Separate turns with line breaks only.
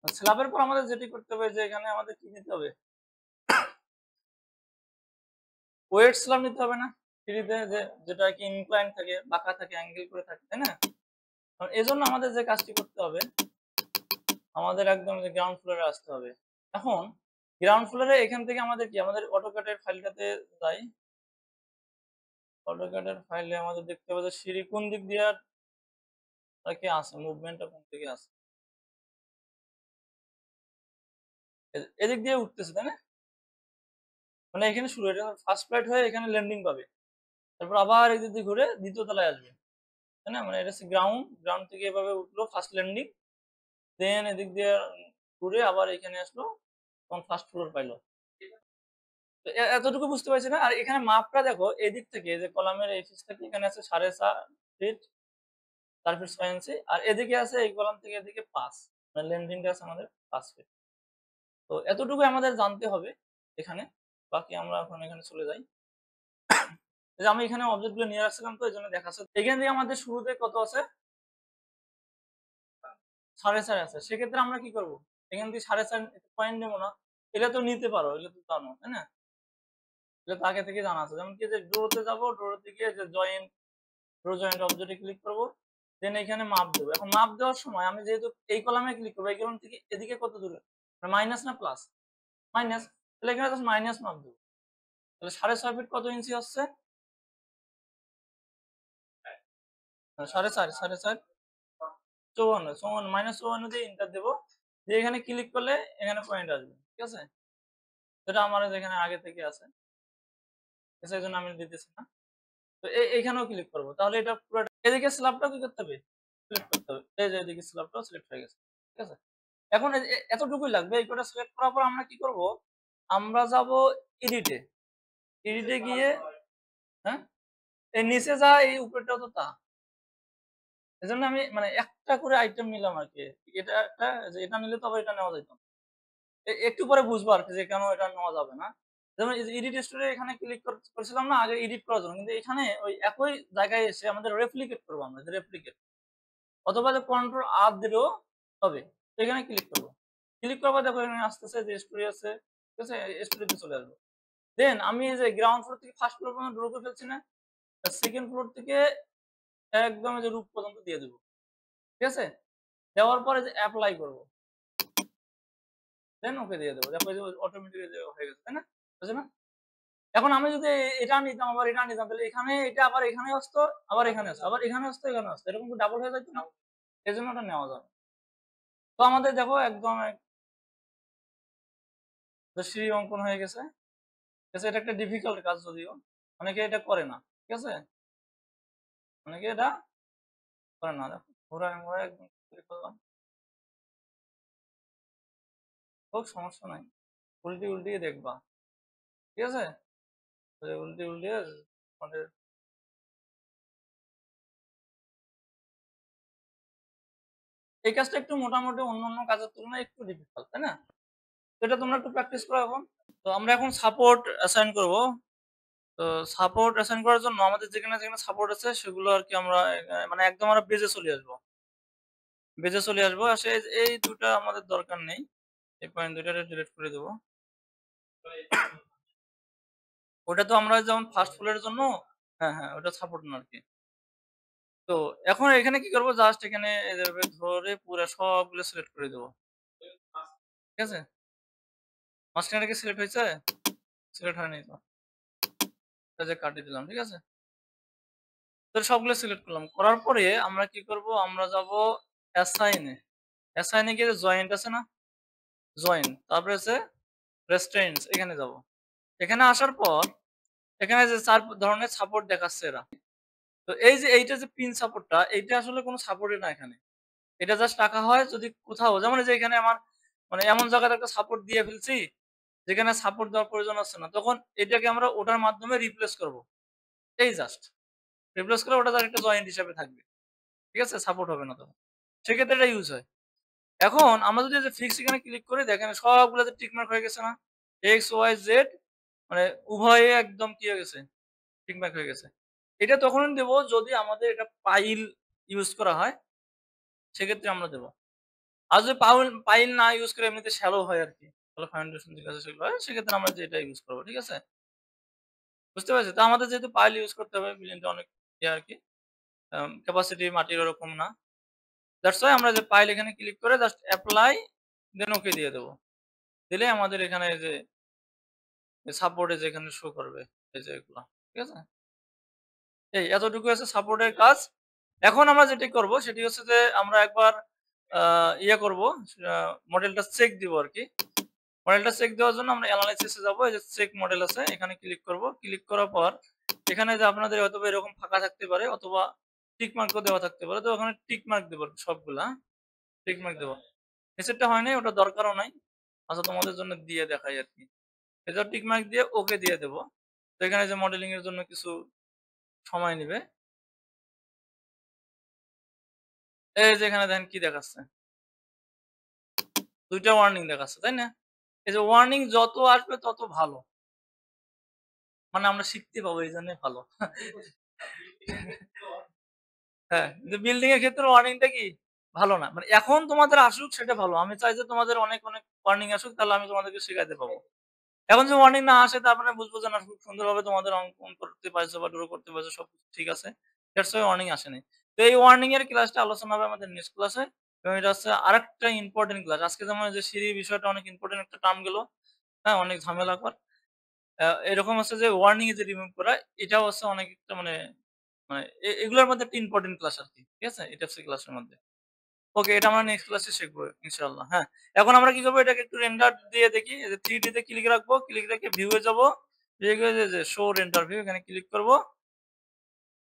স্ল্যাবের পর আমাদের যেটি করতে হবে যে এখানে আমাদের কি নিতে হবে? ওয়েট স্ল্যাব নিতে হবে না? সিঁড়িতে যেটা কি ইনক্লাইন থাকে, বাঁকা থাকে, অ্যাঙ্গেল করে থাকে, তাই না? এজন্য আমাদের যে কাজটি করতে হবে, আমাদের একদম যে গ্রাউন্ড ফ্লোরে আসতে হবে। এখন গ্রাউন্ড ফ্লোরে এখান থেকে আমাদের কি আমাদের AutoCAD এর ফাইলটাতে যাই। AutoCAD এর ফাইলে আমাদের দেখতে হবে যে সিঁড়ি কোন দিক দিয়ে আর কি আছে, মুভমেন্টটা কোন দিকে আছে। এদিক দিয়ে উঠতেছে, তাই না? মানে এখানে শুরু, এটা ফার্স্ট ফ্লাইট হয়ে এখানে ল্যান্ডিং পাবে। তারপর আবার এদিক দিয়ে ঘুরে ২য় তলায় আসবে। তাই না? মানে এটা হচ্ছে গ্রাউন্ড, গ্রাউন্ড থেকে এভাবে উঠলো ফার্স্ট ল্যান্ডিং, দেন এদিক দিয়ে ঘুরে আবার এখানে আসলো, তখন ফার্স্ট ফ্লোর পাইলো। তো এতটুকু বুঝতে পারছি না? আর এখানে মাপটা দেখো এদিক থেকে, এই যে কলামের এই পিস থেকে এখানে আছে 4.5 ফিট, 4 ফিট 6 ইঞ্চি। আর এদিকে আছে এই কলাম থেকে এদিকে 5, মানে ল্যান্ডিংটা আছে আমাদের 5 ফিট। তো এতটুকু আমাদের জানতে হবে এখানে। বাকি আমরা এখন এখানে চলে যাই। এই যে আমি এখানে অবজেক্ট গুলো নিয়ে আসছিলাম, তো এজন্য দেখাচ্ছে। এখান থেকে আমাদের শুরুতে কত আছে? 4.5 আছে। সেক্ষেত্রে আমরা কি করব? এখান থেকে 4.5 পয়েন্ট নেব না? এটা তো নিতে পারো, এটা তো জানো, তাই না? এটা তো আগে থেকে জানা আছে। যেমন কি যে ড্র তে যাবো, ড্র থেকে গিয়ে যে ড্র জয়েন্ট অবজেক্টে ক্লিক করব। দেন এখানে মাপ দেব। এখন মাপ দেওয়ার সময় আমি যেহেতু এই কলামে ক্লিক করব, এই কলাম থেকে এদিকে কত দূরে? মাইনাস না প্লাস? মাইনাস। তাহলে এখানে জাস্ট মাইনাস মাপ দেব। তাহলে 6.5 ফিট কত ইঞ্চি হচ্ছে? 4.5, 4.5, 54, 54, -54 দিয়ে এন্টার দেব। দিয়ে এখানে ক্লিক করলে এখানে পয়েন্ট আসবে। ঠিক আছে? যেটা আমার যেখানে আগে থেকে আছে। সেজন্য আমি দিতেছি না। তো এইখানেও ক্লিক করব। তাহলে এটা পুরাটা এদিকে স্ল্যাবটাও কি করতে হবে? সিলেক্ট করতে হবে। এই যে এদিকে স্ল্যাবটাও সিলেক্ট হয়ে গেছে। ঠিক আছে? এখন এই যে এতটুকুই লাগবে। এই কটা সিলেক্ট করার পর আমরা কি করব? আমরা যাব এডিটে। এডিটে গিয়ে হ্যাঁ? এই নিচে যা, এই উপরেরটাও তো তা। এজন্য আমি মানে একটা করে আইটেম নিলাম আরকি। এটা একটা, যে এটা নিলে তো আবার এটা নেওয়া যাইত না। একটু পরে বুঝবো আরকি যে কেন এটা নেওয়া যাবে না। যেমন এই যে এডিট স্টোরে এখানে ক্লিক করছিলাম না আগে এডিট করার জন্য। কিন্তু এখানে ওই একই জায়গায় এসে আমাদের রেপ্লিকেট করব আমরা, যে রেপ্লিকেট। অথবা যে কন্ট্রোল আর দিলেও হবে। তো এখানে ক্লিক করব। ক্লিক করার পর দেখো এখানে আসতেছে যে স্টোরি আছে। ঠিক আছে? স্টোরিতে চলে আসবো। দেন আমি এই যে গ্রাউন্ড ফ্লোর থেকে ফার্স্ট ফ্লোর পর্যন্ত ড্র করে ফেলছি না? সেকেন্ড ফ্লোর থেকে একদম এই যে রুফ পর্যন্ত দিয়ে দেব। ঠিক আছে? দেওয়ার পরে যে এপ্লাই করব। দেন ওকে দিয়ে দেব। দেখো এই যে অটোমেটিক এই যে হয়ে গেছে, তাই না? হয়েছে না? এখন আমি যদি এটা নিতাম আবার এটা নিতাম, তাহলে এখানে এটা আবার এখানে আসতো, আবার এখানে আসতো, আবার এখানে আসতো, এখানে আসতো। এরকম কি ডাবল হয়ে যাইত না? এজন্য ওটা নেওয়া যাবে। তো আমাদের দেখো একদম সিঁড়ি অঙ্কন হয়ে গেছে। ঠিক আছে? এটা একটা ডিফিকাল্ট কাজ যদিও। অনেকে এটা করে না। ঠিক আছে? অনেকে এটা করে না। দেখো ঘোরায় মোড়ায় একদম ক্লিক করলাম। হোক সমস্যা নাই। উল্টিয়ে দেখবা। ঠিক আছে? উল্টিয়ে আমাদের এই কাজটা একটু মোটামুটি অন্যান্য কাজের তুলনায় একটু ডিফিকাল্ট, তাই না? তো এটা তোমরা একটু প্র্যাকটিস করো এখন। তো আমরা এখন সাপোর্ট অ্যাসাইন করব। তো সাপোর্ট অ্যাসাইন করার জন্য আমাদের যেখানে সাপোর্ট আছে সেগুলো আরকি আমরা মানে একদম আমরা বেজে চলে আসবো। বেজে চলে আসবো। আর এই ২ টা আমাদের দরকার নেই। এই পয়েন্ট ২ টারে ডিলিট করে দেব। ওটা তো আমরা যেমন ফার্স্ট ফ্লোর এর জন্য হ্যাঁ, ওটা সাপোর্ট না আরকি। তো এখন এখানে কি করব? জাস্ট এখানে এভাবে ধরে পুরা সবগুলো সিলেক্ট করে দেব। ঠিক আছে? মাঝখানটা কি সিলেক্ট হইছে? সিলেক্ট হয়নি তো। এই যে কাটিয়ে দিলাম। ঠিক আছে? তো সবগুলো সিলেক্ট করলাম। করার পরে আমরা কি করব? আমরা যাব অ্যাসাইন এ। অ্যাসাইন এ গিয়ে জয়েন্ট আছে না? জয়েন্ট। তারপরে হচ্ছে রেস্ট্রেইনটস, এখানে যাব। এখানে আসার পর এখানে যে ৪ ধরনের সাপোর্ট দেখাচ্ছে এরা। তো এই যে এইটা যে পিন সাপোর্টটা, এইটা আসলে কোনো সাপোর্টই না এখানে। এটা জাস্ট রাখা হয় যদি কোথাও, যেমন এই যে এখানে আমার মানে এমন জায়গাতে একটা সাপোর্ট দিয়ে ফেলছি, যেখানে সাপোর্ট দেওয়ার প্রয়োজন আছে না। তখন এটাকে আমরা ওটার মাধ্যমে রিপ্লেস করব। এই জাস্ট। রিপ্লেস করে ওটা একটা জয়েন্ট হিসেবে থাকবে। ঠিক আছে? সাপোর্ট হবে না তখন। সেক্ষেত্রে এটা ইউজ হয়। এখন আমরা যদি এই যে ফিক্স এখানে ক্লিক করি, দেখেন সবগুলাতে টিক মার্ক হয়ে গেছে না? এক্স, ওয়াই, জেড মানে উভয়ে একদম কি হয়ে গেছে? টিক মার্ক হয়ে গেছে। এটা তখনই দেব যদি আমাদের এটা পাইল ইউজ করা হয়, সেক্ষেত্রে আমরা দেব। আর যদি পাইল না ইউজ করে এমনিতে শ্যালো হয় আরকি। তাহলে ফাউন্ডেশন যেগুলো আছে সেগুলো হয়। সেক্ষেত্রে আমরা যেটা ইউজ করব। ঠিক আছে? বুঝতে পারছি? তো আমাদের যেহেতু পাইল ইউজ করতে হবে বিল্ডিংটা অনেক আরকি। ক্যাপাসিটি মাটির ওরকম না। দ্যাটস ওয়াই আমরা যে পাইল এখানে ক্লিক করে জাস্ট এপ্লাই দেন ওকে দিয়ে দেব। দিলে আমাদের এখানে এই যে সাপোর্ট এ যেখানে শো করবে এই যে এগুলা। ঠিক আছে? এই এতটুকু আছে সাপোর্টের কাজ। এখন আমরা যেটি করব সেটি হচ্ছে যে আমরা একবার আ করব আ মডেলটা চেক দিব আরকি। মডেলটা চেক দেওয়ার জন্য আমরা এনালাইসিস এ যাবো। এই যে চেক মডেল আছে এখানে ক্লিক করব। ক্লিক করার পর এখানে যে আপনাদের হয়তোবা এরকম ফাঁকা থাকতে পারে অথবা টিক মার্কও দেওয়া থাকতে পারে। তো ওখানে টিক মার্ক দেব সবগুলা, হ্যাঁ? টিক মার্ক দেব। নিচেরটা হয় নাই ওটা দরকারও নাই। আচ্ছা তোমাদের জন্য দিয়ে দেখাই আরকি। এটা টিক মার্ক দিয়ে ওকে দিয়ে দেব। তো এখানে যে মডেলিং এর জন্য কিছু সময় নিবে। এই যে এখানে দেখেন কি দেখাচ্ছে? ২ টা ওয়ার্নিং দেখাচ্ছে, তাই না? এই যে ওয়ার্নিং যত আসবে তত ভালো। মানে আমরা শিখতে পাবো এইজন্যই ভালো। হ্যাঁ, কিন্তু বিল্ডিং এর ক্ষেত্রে ওয়ার্নিংটা কি ভালো না। মানে এখন তোমাদের আসুক সেটা ভালো। আমি চাই যে তোমাদের অনেক, অনেক ওয়ার্নিং আসুক তাহলে আমি তোমাদেরকে শিখাইতে পাবো। এখন যদি ওয়ার্নিং না আসে তার মানে বুঝবো যে না খুব সুন্দরভাবে তোমাদের অঙ্কন করতে পারছো বা ড্র করতে পারছো সব ঠিক আছে। দ্যাটস ওয়াই ওয়ার্নিং আসেনি। তো এই ওয়ার্নিং এর ক্লাসটা আলোচনা হবে আমাদের নেক্সট ক্লাসে। এবং এটা হচ্ছে আরেকটা ইম্পোর্টেন্ট ক্লাস। আজকে যেমন এই যে সিঁড়ি বিষয়টা অনেক ইম্পোর্টেন্ট একটা টার্ম গেল। হ্যাঁ, অনেক ঝামেলাকর। এরকম হচ্ছে যে ওয়ার্নিং এ যে রিমুভ করা এটাও হচ্ছে অনেক একটা মানে মানে এগুলোর মধ্যে একটা ইম্পোর্টেন্ট ক্লাস আরকি। ঠিক আছে? এটা হচ্ছে ক্লাসের মধ্যে। ওকে, এটা আমরা নেক্সট ক্লাসে শিখবো ইনশাআল্লাহ। হ্যাঁ। এখন আমরা কি করব এটাকে একটু রেন্ডার দিয়ে দেখি। এই যে 3D তে ক্লিক রাখবো। ক্লিক রেখে ভিউ এ যাবো। ভিউ এ যে শো রেন্ডার ভিউ এখানে ক্লিক করব।